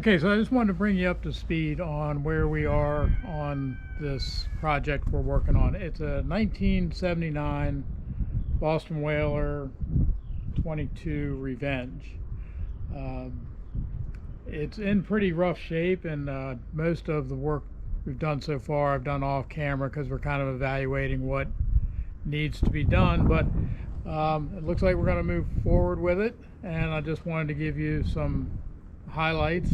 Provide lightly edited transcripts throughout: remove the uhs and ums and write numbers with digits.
Okay, so I just wanted to bring you up to speed on where we are on this project we're working on. It's a 1979 Boston Whaler 22 Revenge. It's in pretty rough shape, and most of the work we've done so far I've done off camera because we're kind of evaluating what needs to be done, but it looks like we're going to move forward with it, and I just wanted to give you some highlights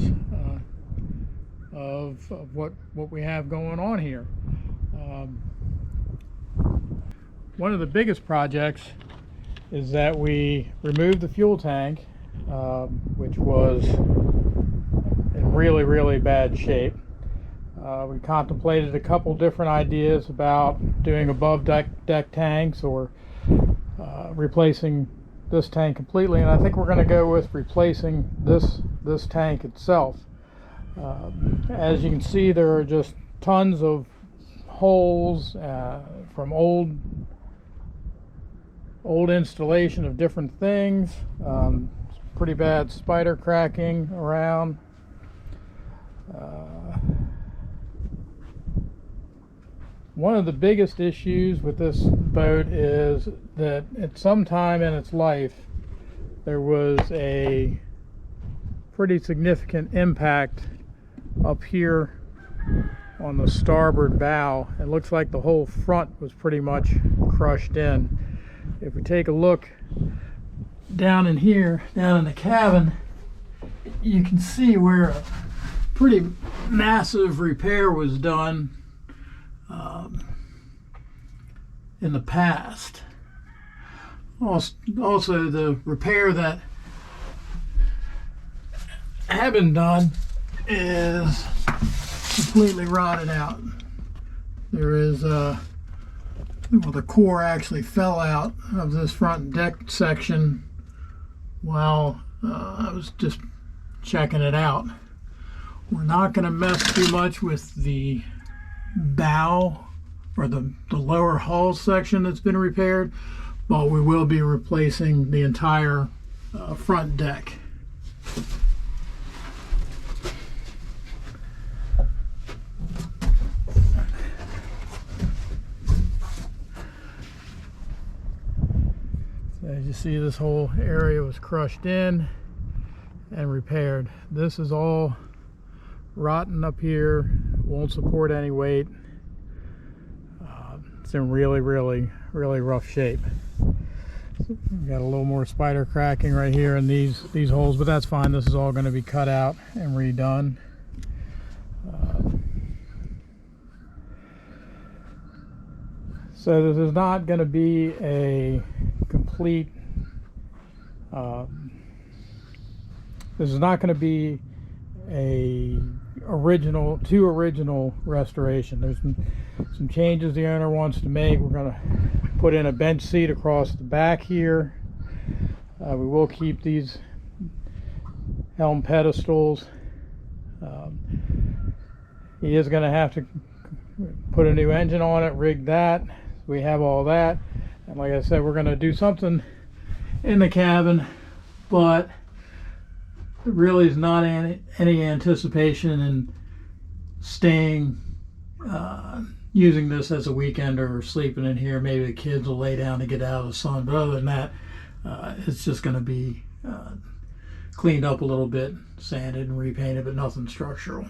of what we have going on here. One of the biggest projects is that we removed the fuel tank, which was in really bad shape. We contemplated a couple different ideas about doing above deck tanks or replacing this tank completely, and I think we're going to go with replacing this tank itself. As you can see, there are just tons of holes from old installation of different things. Pretty bad spider cracking around. One of the biggest issues with this boat is that at some time in its life there was a pretty significant impact up here on the starboard bow. It looks like the whole front was pretty much crushed in. If we take a look down in here, down in the cabin, you can see where a pretty massive repair was done in the past. Also, the repair that had been done is completely rotted out. There is well, the core actually fell out of this front deck section while I was just checking it out. We're not going to mess too much with the bow or the lower hull section that's been repaired, but we will be replacing the entire front deck. So as you see, this whole area was crushed in and repaired. This is all rotten up here, won't support any weight. It's in really rough shape. We've got a little more spider cracking right here in these holes, but that's fine. This is all going to be cut out and redone. So this is not going to be a complete this is not going to be a original restoration. There's some changes the owner wants to make. We're going to put in a bench seat across the back here. We will keep these helm pedestals. He is going to have to put a new engine on it, rig that. We have all that, and like I said, we're going to do something in the cabin, but there really is not any anticipation in staying using this as a weekender or sleeping in here. Maybe the kids will lay down to get out of the sun, but other than that, it's just going to be cleaned up a little bit, sanded and repainted, but nothing structural.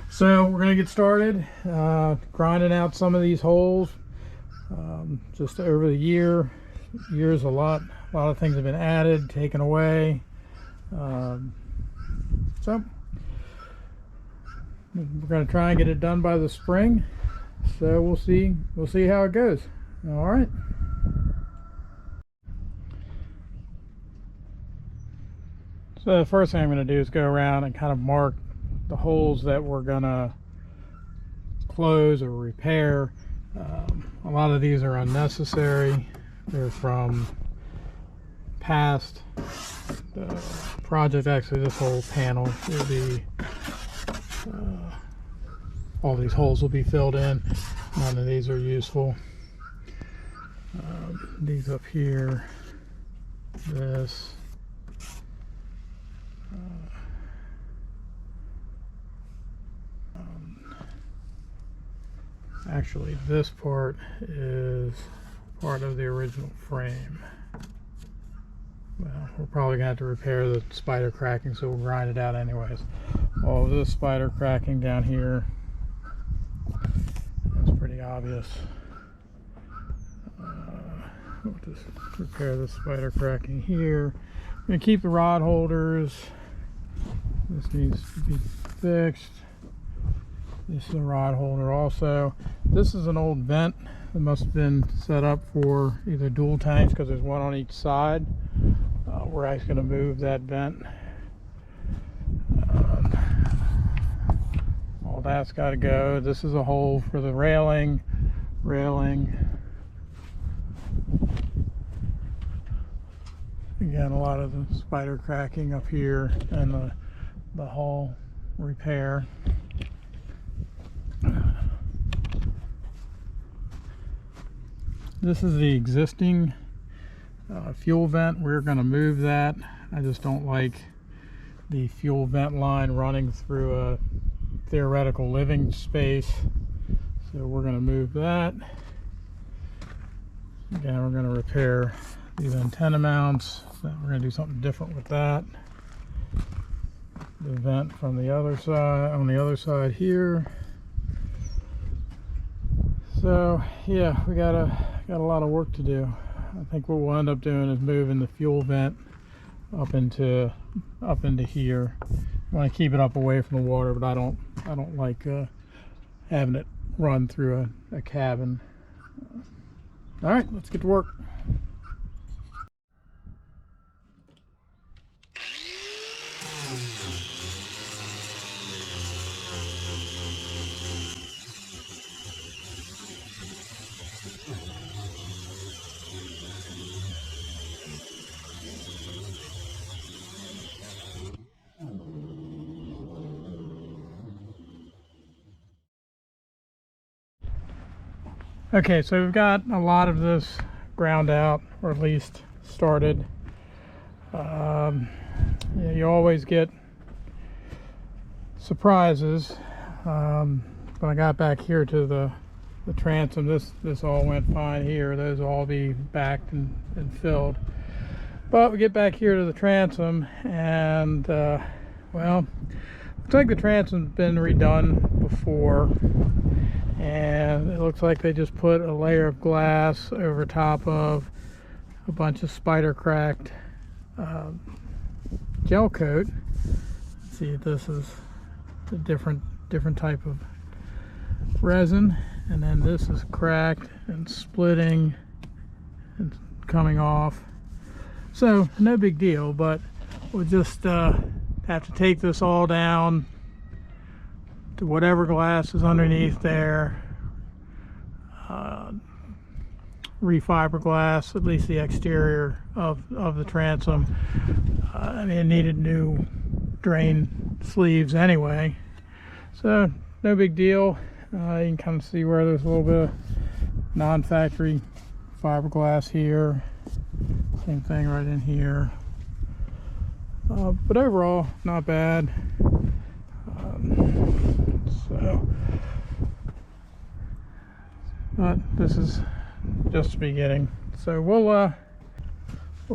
So we're going to get started grinding out some of these holes. Just over the years, a lot of things have been added, taken away. So we're going to try and get it done by the spring. So we'll see how it goes. All right. So the first thing I'm going to do is go around and kind of mark the holes that we're going to close or repair. A lot of these are unnecessary. They're from past project. Actually, this whole panel will be all these holes will be filled in. None of these are useful. These up here, this, Actually, this part is part of the original frame. Well, we're probably gonna have to repair the spider cracking, so we'll grind it out anyways. All of this spider cracking down here, that's pretty obvious. We'll just repair the spider cracking here. I'm gonna keep the rod holders. This needs to be fixed. This is a rod holder also. This is an old vent that must have been set up for either dual tanks, because there's one on each side. We're actually going to move that vent. All that's got to go. This is a hole for the railing. Again, a lot of the spider cracking up here, and the hull repair. This is the existing fuel vent. We're going to move that. I just don't like the fuel vent line running through a theoretical living space, so we're going to move that. Again, we're going to repair these antenna mounts. We're going to do something different with that. The vent from the other side, on the other side here. So yeah, we got a lot of work to do. I think what we'll end up doing is moving the fuel vent up into here. I want to keep it up away from the water, but I don't like having it run through a cabin. All right, let's get to work. Okay, so we've got a lot of this ground out, or at least started. Yeah, you always get surprises. When I got back here to the transom, this all went fine here. Those will all be backed and filled. But we get back here to the transom, and well, looks like the transom's been redone before. And it looks like they just put a layer of glass over top of a bunch of spider cracked gel coat. Let's see, this is a different type of resin, and then this is cracked and splitting and coming off. So no big deal, but we'll just have to take this all down to whatever glass is underneath there, refiberglass at least the exterior of the transom. I mean, it needed new drain sleeves anyway, so no big deal. You can kind of see where there's a little bit of non-factory fiberglass here, same thing right in here, but overall not bad. But this is just the beginning, so we'll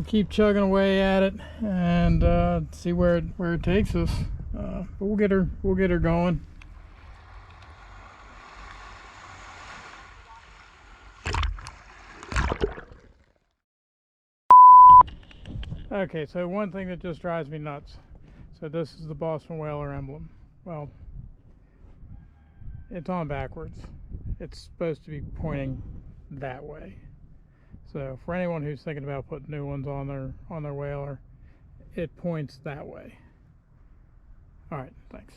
keep chugging away at it and see where it takes us. But we'll get her going. Okay, so one thing that just drives me nuts. So this is the Boston Whaler emblem. Well, it's on backwards. It's supposed to be pointing that way. So for anyone who's thinking about putting new ones on their whaler, it points that way. All right, thanks.